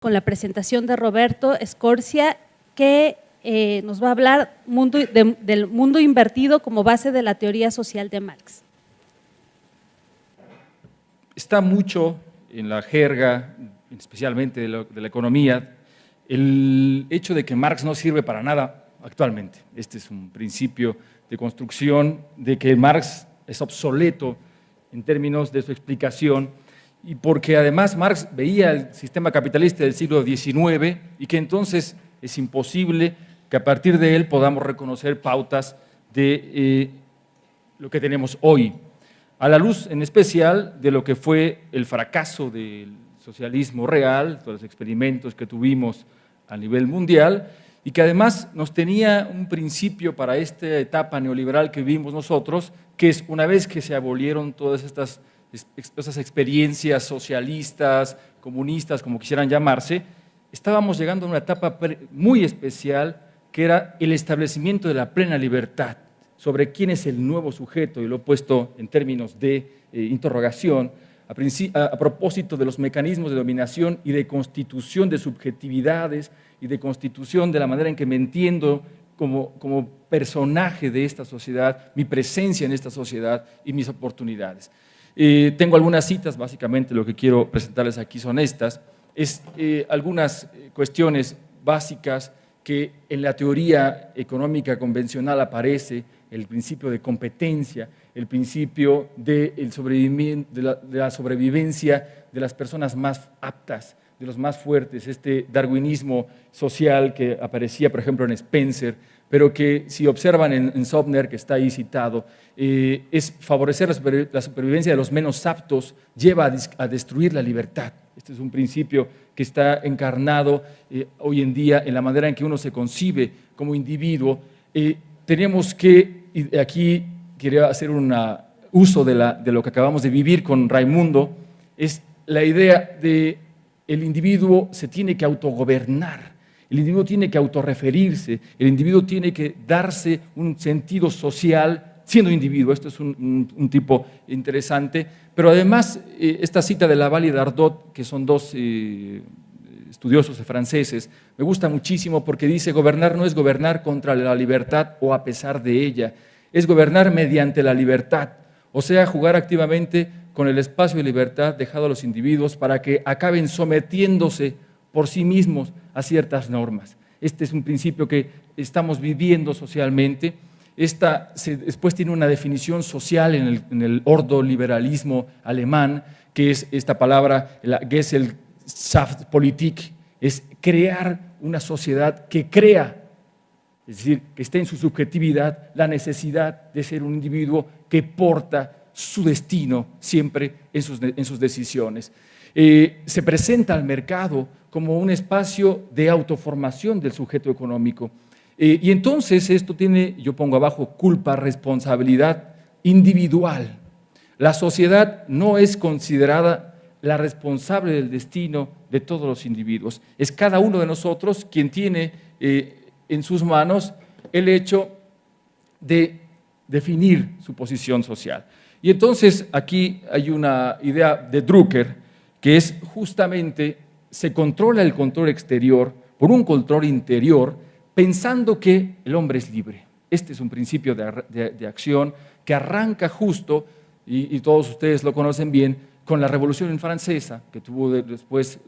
con la presentación de Roberto Scorsia, que nos va a hablar del mundo invertido como base de la teoría social de Marx. Está mucho en la jerga, especialmente de la economía, el hecho de que Marx no sirve para nada actualmente. Este es un principio de construcción de que Marx es obsoleto en términos de su explicación, y porque además Marx veía el sistema capitalista del siglo XIX y que entonces es imposible que a partir de él podamos reconocer pautas de lo que tenemos hoy, a la luz en especial de lo que fue el fracaso del socialismo real, todos los experimentos que tuvimos a nivel mundial, y que además nos tenía un principio para esta etapa neoliberal que vivimos nosotros, que es una vez que se abolieron todas esas experiencias socialistas, comunistas, como quisieran llamarse, estábamos llegando a una etapa muy especial, que era el establecimiento de la plena libertad sobre quién es el nuevo sujeto, y lo he puesto en términos de interrogación, a propósito de los mecanismos de dominación y de constitución de subjetividades y de constitución de la manera en que me entiendo como personaje de esta sociedad, mi presencia en esta sociedad y mis oportunidades. Tengo algunas citas, básicamente lo que quiero presentarles aquí son estas, algunas cuestiones básicas que en la teoría económica convencional aparece: el principio de competencia, el principio de la sobrevivencia de las personas más aptas, de los más fuertes, este darwinismo social que aparecía, por ejemplo, en Spencer, pero que si observan en Sumner, que está ahí citado, es favorecer la supervivencia de los menos aptos, lleva a destruir la libertad. Este es un principio que está encarnado hoy en día en la manera en que uno se concibe como individuo. Tenemos que, y aquí quería hacer un uso de lo que acabamos de vivir con Raimundo, es la idea de el individuo se tiene que autogobernar, el individuo tiene que autorreferirse, el individuo tiene que darse un sentido social siendo individuo. Esto es un tipo interesante, pero además esta cita de Laval y Dardot, que son dos estudiosos franceses, me gusta muchísimo porque dice: gobernar no es gobernar contra la libertad o a pesar de ella, es gobernar mediante la libertad, o sea, jugar activamente con el espacio de libertad dejado a los individuos para que acaben sometiéndose por sí mismos a ciertas normas. Este es un principio que estamos viviendo socialmente. Después tiene una definición social en el ordoliberalismo alemán, que es esta palabra, la Gesellschaftspolitik, es crear una sociedad que crea, es decir, que esté en su subjetividad la necesidad de ser un individuo que porta su destino siempre en sus decisiones. Se presenta al mercado como un espacio de autoformación del sujeto económico. Y entonces esto tiene, yo pongo abajo, culpa, responsabilidad individual. La sociedad no es considerada la responsable del destino de todos los individuos. Es cada uno de nosotros quien tiene en sus manos el hecho de definir su posición social. Y entonces aquí hay una idea de Drucker, que es justamente: se controla el control exterior por un control interior, pensando que el hombre es libre. Este es un principio de acción que arranca justo, y todos ustedes lo conocen bien, con la Revolución Francesa, que tuvo después,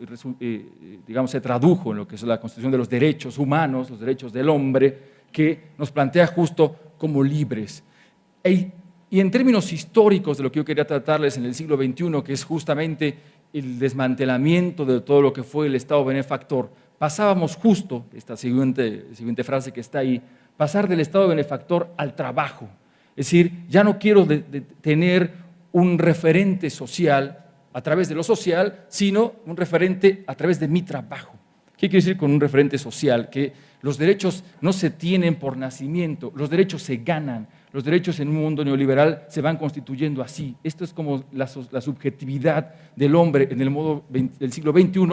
digamos, se tradujo en lo que es la Constitución de los derechos humanos, los derechos del hombre, que nos plantea justo como libres. Y en términos históricos de lo que yo quería tratarles en el siglo XXI, que es justamente el desmantelamiento de todo lo que fue el Estado benefactor, pasábamos justo, esta siguiente frase que está ahí, pasar del Estado benefactor al trabajo. Es decir, ya no quiero tener un referente social a través de lo social, sino un referente a través de mi trabajo. ¿Qué quiere decir con un referente social? Que los derechos no se tienen por nacimiento, los derechos se ganan. Los derechos en un mundo neoliberal se van constituyendo así. Esto es como la subjetividad del hombre en el modo del siglo XXI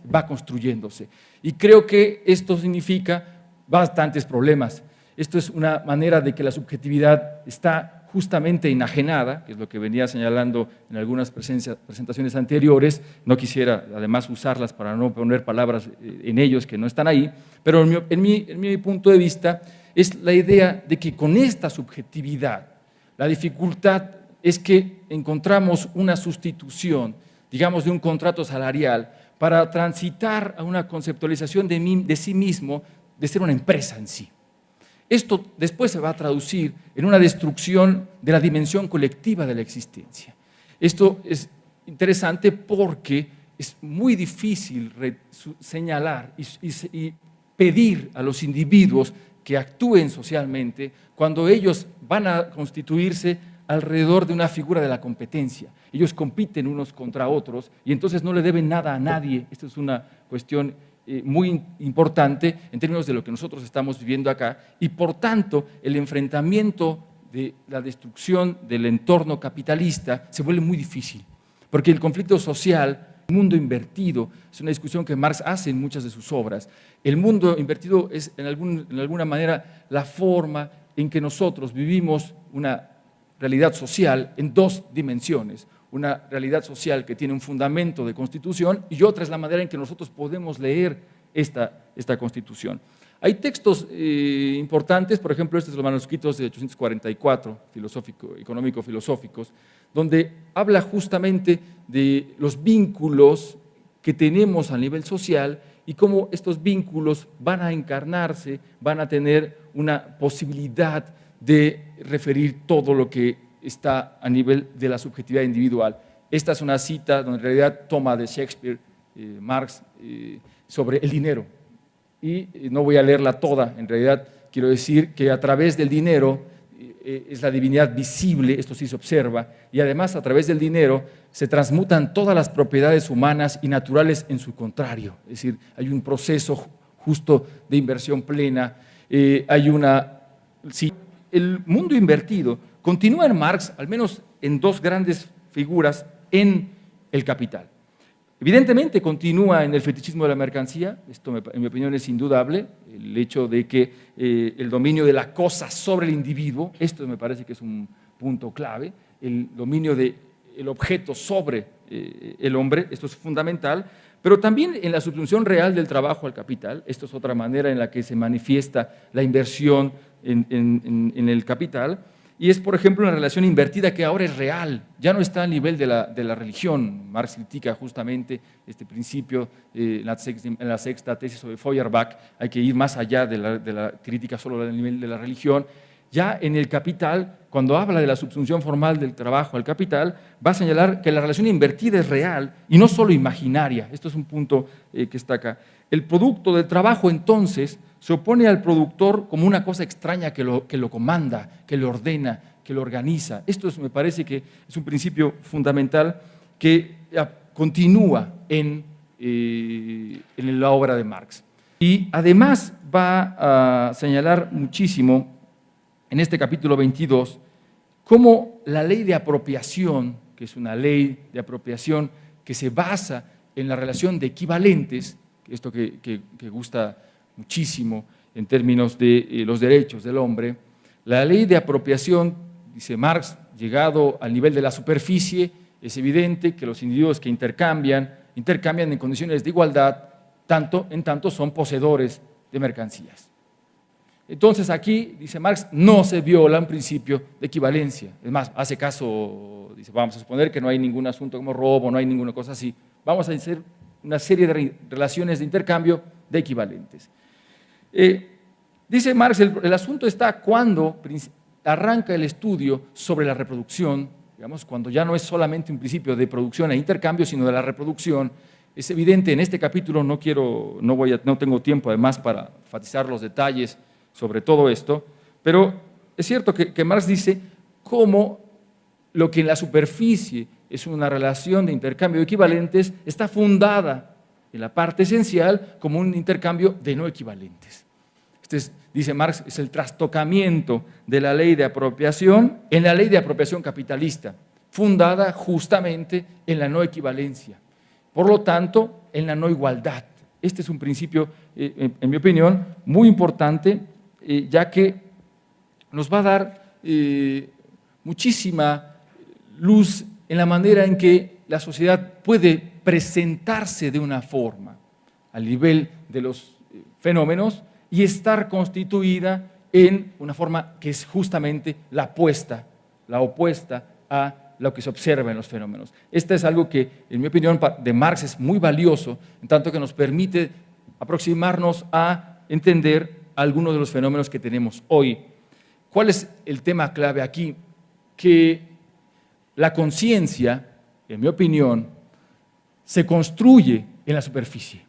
va construyéndose. Y creo que esto significa bastantes problemas. Esto es una manera de que la subjetividad está justamente enajenada, que es lo que venía señalando en algunas presentaciones anteriores. No quisiera además usarlas para no poner palabras en ellos que no están ahí, pero en mi punto de vista es la idea de que con esta subjetividad, la dificultad es que encontramos una sustitución, digamos, de un contrato salarial para transitar a una conceptualización de sí mismo, de ser una empresa en sí. Esto después se va a traducir en una destrucción de la dimensión colectiva de la existencia. Esto es interesante porque es muy difícil señalar y pedir a los individuos que actúen socialmente cuando ellos van a constituirse alrededor de una figura de la competencia. Ellos compiten unos contra otros y entonces no le deben nada a nadie. Esta es una cuestión muy importante en términos de lo que nosotros estamos viviendo acá, y por tanto el enfrentamiento de la destrucción del entorno capitalista se vuelve muy difícil, porque el conflicto social, el mundo invertido, es una discusión que Marx hace en muchas de sus obras. El mundo invertido es en alguna manera la forma en que nosotros vivimos una realidad social en dos dimensiones. Una realidad social que tiene un fundamento de constitución y otra es la manera en que nosotros podemos leer esta constitución. Hay textos importantes, por ejemplo, estos son los manuscritos de 844, económico-filosóficos, donde habla justamente de los vínculos que tenemos a nivel social y cómo estos vínculos van a encarnarse, van a tener una posibilidad de referir todo lo que está a nivel de la subjetividad individual. Esta es una cita donde en realidad toma de Shakespeare, Marx, sobre el dinero. Y no voy a leerla toda, en realidad quiero decir que a través del dinero es la divinidad visible, esto sí se observa, y además a través del dinero se transmutan todas las propiedades humanas y naturales en su contrario. Es decir, hay un proceso justo de inversión plena, el mundo invertido continúa en Marx, al menos en dos grandes figuras, en El Capital. Evidentemente continúa en el fetichismo de la mercancía, esto en mi opinión es indudable, el hecho de que el dominio de la cosa sobre el individuo, esto me parece que es un punto clave, el dominio del objeto sobre el hombre, esto es fundamental, pero también en la subsunción real del trabajo al capital, esto es otra manera en la que se manifiesta la inversión en el capital. Y es, por ejemplo, una relación invertida que ahora es real, ya no está a nivel de la religión. Marx critica justamente este principio en la sexta tesis sobre Feuerbach. Hay que ir más allá de la crítica solo a nivel de la religión. Ya en el Capital, cuando habla de la subsunción formal del trabajo al capital, va a señalar que la relación invertida es real y no solo imaginaria. Esto es un punto que está acá. El producto del trabajo, entonces, se opone al productor como una cosa extraña que lo comanda, que lo ordena, que lo organiza. Esto me parece que es un principio fundamental que continúa en la obra de Marx. Y además va a señalar muchísimo en este capítulo 22 cómo la ley de apropiación, que es una ley de apropiación que se basa en la relación de equivalentes, esto que gusta muchísimo en términos de los derechos del hombre. La ley de apropiación, dice Marx, llegado al nivel de la superficie, es evidente que los individuos que intercambian en condiciones de igualdad, en tanto son poseedores de mercancías. Entonces aquí, dice Marx, no se viola un principio de equivalencia. Es más, hace caso, dice, vamos a suponer que no hay ningún asunto como robo, no hay ninguna cosa así. Vamos a hacer una serie de relaciones de intercambio de equivalentes. Dice Marx, el asunto está cuando arranca el estudio sobre la reproducción, digamos, cuando ya no es solamente un principio de producción e intercambio, sino de la reproducción. Es evidente, en este capítulo no tengo tiempo además para enfatizar los detalles sobre todo esto, pero es cierto que Marx dice cómo lo que en la superficie es una relación de intercambio de equivalentes está fundada en la parte esencial como un intercambio de no equivalentes. Dice Marx, es el trastocamiento de la ley de apropiación en la ley de apropiación capitalista, fundada justamente en la no equivalencia, por lo tanto, en la no igualdad. Este es un principio, en mi opinión, muy importante, ya que nos va a dar muchísima luz en la manera en que la sociedad puede presentarse de una forma al nivel de los fenómenos y estar constituida en una forma que es justamente la opuesta a lo que se observa en los fenómenos. Esto es algo que, en mi opinión, de Marx es muy valioso, en tanto que nos permite aproximarnos a entender algunos de los fenómenos que tenemos hoy. ¿Cuál es el tema clave aquí? Que la conciencia, en mi opinión, se construye en la superficie.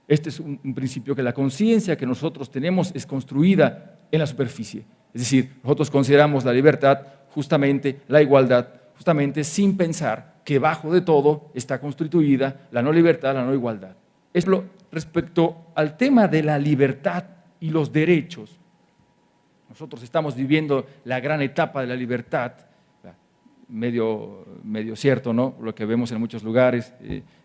Este es un principio, que la conciencia que nosotros tenemos es construida en la superficie. Es decir, nosotros consideramos la libertad, justamente la igualdad, justamente sin pensar que bajo de todo está constituida la no libertad, la no igualdad. Respecto al tema de la libertad y los derechos, nosotros estamos viviendo la gran etapa de la libertad, medio cierto, ¿no? Lo que vemos en muchos lugares,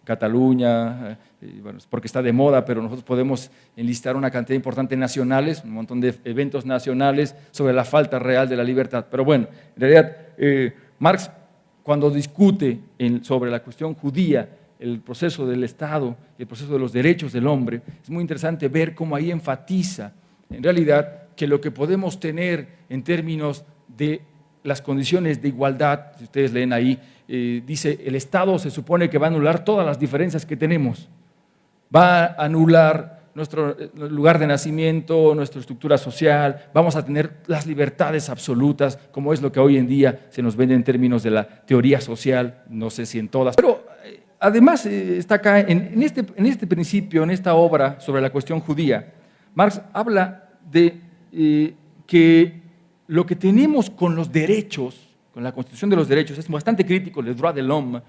Cataluña, bueno, es porque está de moda, pero nosotros podemos enlistar una cantidad importante de nacionales, un montón de eventos nacionales sobre la falta real de la libertad. Pero bueno, en realidad, Marx, cuando discute sobre la cuestión judía, el proceso del Estado y el proceso de los derechos del hombre, es muy interesante ver cómo ahí enfatiza, en realidad, que lo que podemos tener en términos de las condiciones de igualdad, si ustedes leen ahí, dice, el Estado se supone que va a anular todas las diferencias que tenemos, va a anular nuestro lugar de nacimiento, nuestra estructura social, vamos a tener las libertades absolutas, como es lo que hoy en día se nos vende en términos de la teoría social, no sé si en todas, pero además está acá, en este principio, en esta obra sobre la cuestión judía, Marx habla de que lo que tenemos con los derechos, con la constitución de los derechos, es bastante crítico, le droit de l'homme,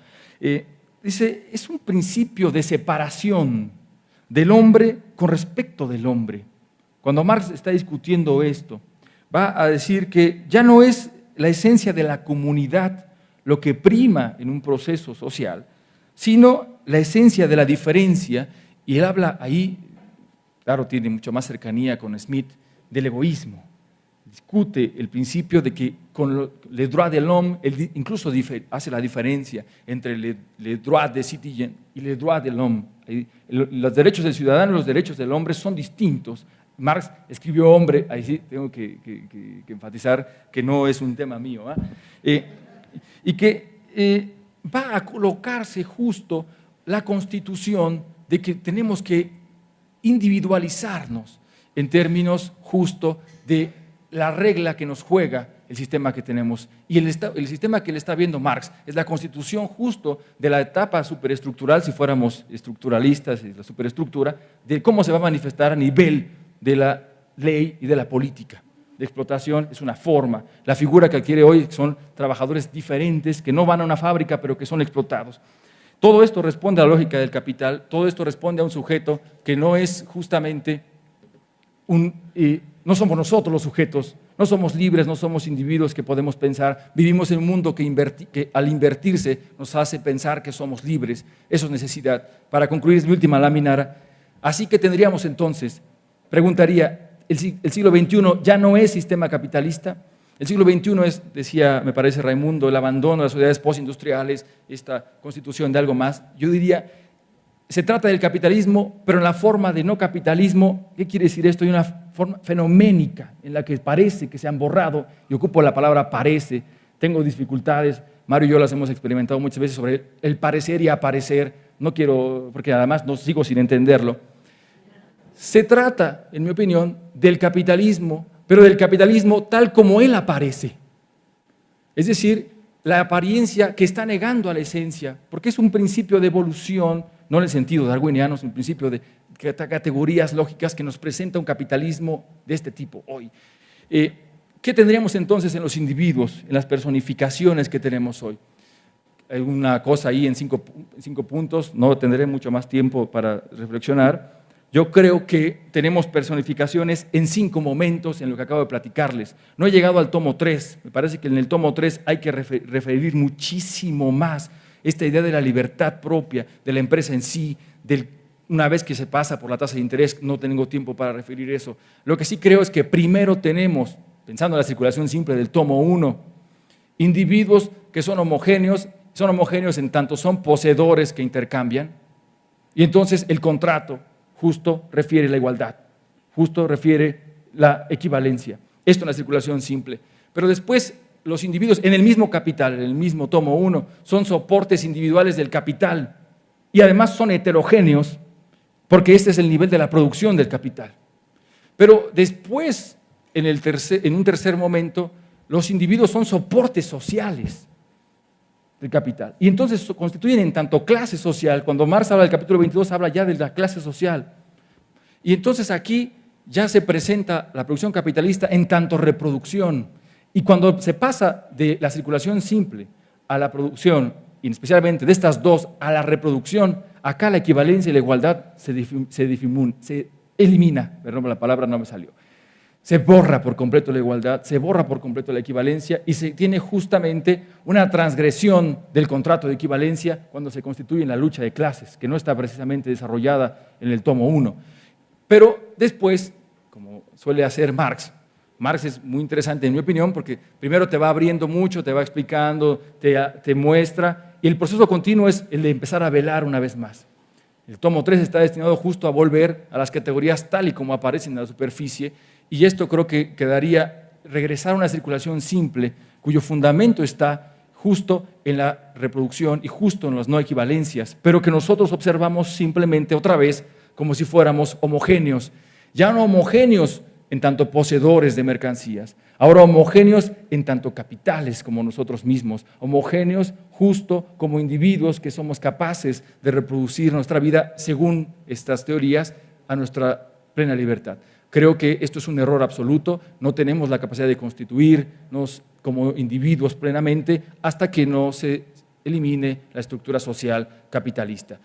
dice, es un principio de separación del hombre con respecto del hombre. Cuando Marx está discutiendo esto, va a decir que ya no es la esencia de la comunidad lo que prima en un proceso social, sino la esencia de la diferencia, y él habla ahí, claro, tiene mucho más cercanía con Smith, del egoísmo. Discute el principio de que con le droit de l'homme, él incluso hace la diferencia entre le droit de citoyen y le droit de l'homme. Los derechos del ciudadano y los derechos del hombre son distintos. Marx escribió hombre, ahí sí tengo que enfatizar que no es un tema mío, y que va a colocarse justo la constitución de que tenemos que individualizarnos en términos justo de la regla que nos juega el sistema que tenemos. Y el sistema que le está viendo Marx es la constitución justo de la etapa superestructural, si fuéramos estructuralistas, la superestructura, de cómo se va a manifestar a nivel de la ley y de la política. La explotación es una forma. La figura que adquiere hoy son trabajadores diferentes que no van a una fábrica, pero que son explotados. Todo esto responde a la lógica del capital, todo esto responde a un sujeto que no es justamente no somos nosotros los sujetos, no somos libres, no somos individuos que podemos pensar, vivimos en un mundo que al invertirse nos hace pensar que somos libres, eso es necesidad. Para concluir, es mi última lámina, así que tendríamos entonces, preguntaría, ¿el siglo XXI ya no es sistema capitalista? El siglo XXI es, decía, me parece Raimundo, el abandono de las sociedades postindustriales, esta constitución de algo más. Yo diría, se trata del capitalismo, pero en la forma de no capitalismo. ¿Qué quiere decir esto? Hay una forma fenoménica en la que parece que se han borrado, y ocupo la palabra parece, tengo dificultades, Mario y yo las hemos experimentado muchas veces sobre el parecer y aparecer, no quiero, porque además no sigo sin entenderlo. Se trata, en mi opinión, del capitalismo, pero del capitalismo tal como él aparece. Es decir, la apariencia que está negando a la esencia, porque es un principio de evolución, no en el sentido darwiniano, es un principio de categorías lógicas que nos presenta un capitalismo de este tipo hoy. ¿Qué tendríamos entonces en los individuos, en las personificaciones que tenemos hoy? Hay una cosa ahí en cinco puntos, no tendré mucho más tiempo para reflexionar. Yo creo que tenemos personificaciones en 5 momentos en lo que acabo de platicarles. No he llegado al tomo 3, me parece que en el tomo 3 hay que referir muchísimo más esta idea de la libertad propia, de la empresa en sí, una vez que se pasa por la tasa de interés, no tengo tiempo para referir eso. Lo que sí creo es que primero tenemos, pensando en la circulación simple del tomo 1, individuos que son homogéneos en tanto son poseedores que intercambian, y entonces el contrato justo refiere la igualdad, justo refiere la equivalencia. Esto en la circulación simple. Pero después los individuos en el mismo capital, en el mismo tomo 1, son soportes individuales del capital y además son heterogéneos porque este es el nivel de la producción del capital. Pero después, en un tercer momento, los individuos son soportes sociales del capital. Y entonces constituyen en tanto clase social. Cuando Marx habla del capítulo 22, habla ya de la clase social. Y entonces aquí ya se presenta la producción capitalista en tanto reproducción. Y cuando se pasa de la circulación simple a la producción, y especialmente de estas dos a la reproducción, acá la equivalencia y la igualdad se elimina, perdón, la palabra no me salió. Se borra por completo la igualdad, se borra por completo la equivalencia y se tiene justamente una transgresión del contrato de equivalencia cuando se constituye en la lucha de clases, que no está precisamente desarrollada en el tomo 1. Pero después, como suele hacer Marx es muy interesante en mi opinión porque primero te va abriendo mucho, te va explicando, te muestra y el proceso continuo es el de empezar a velar una vez más. El tomo 3 está destinado justo a volver a las categorías tal y como aparecen en la superficie y esto creo que quedaría regresar a una circulación simple cuyo fundamento está justo en la reproducción y justo en las no equivalencias, pero que nosotros observamos simplemente otra vez como si fuéramos homogéneos, ya no homogéneos en tanto poseedores de mercancías, ahora homogéneos en tanto capitales como nosotros mismos, homogéneos justo como individuos que somos capaces de reproducir nuestra vida según estas teorías a nuestra plena libertad. Creo que esto es un error absoluto, no tenemos la capacidad de constituirnos como individuos plenamente hasta que no se elimine la estructura social capitalista.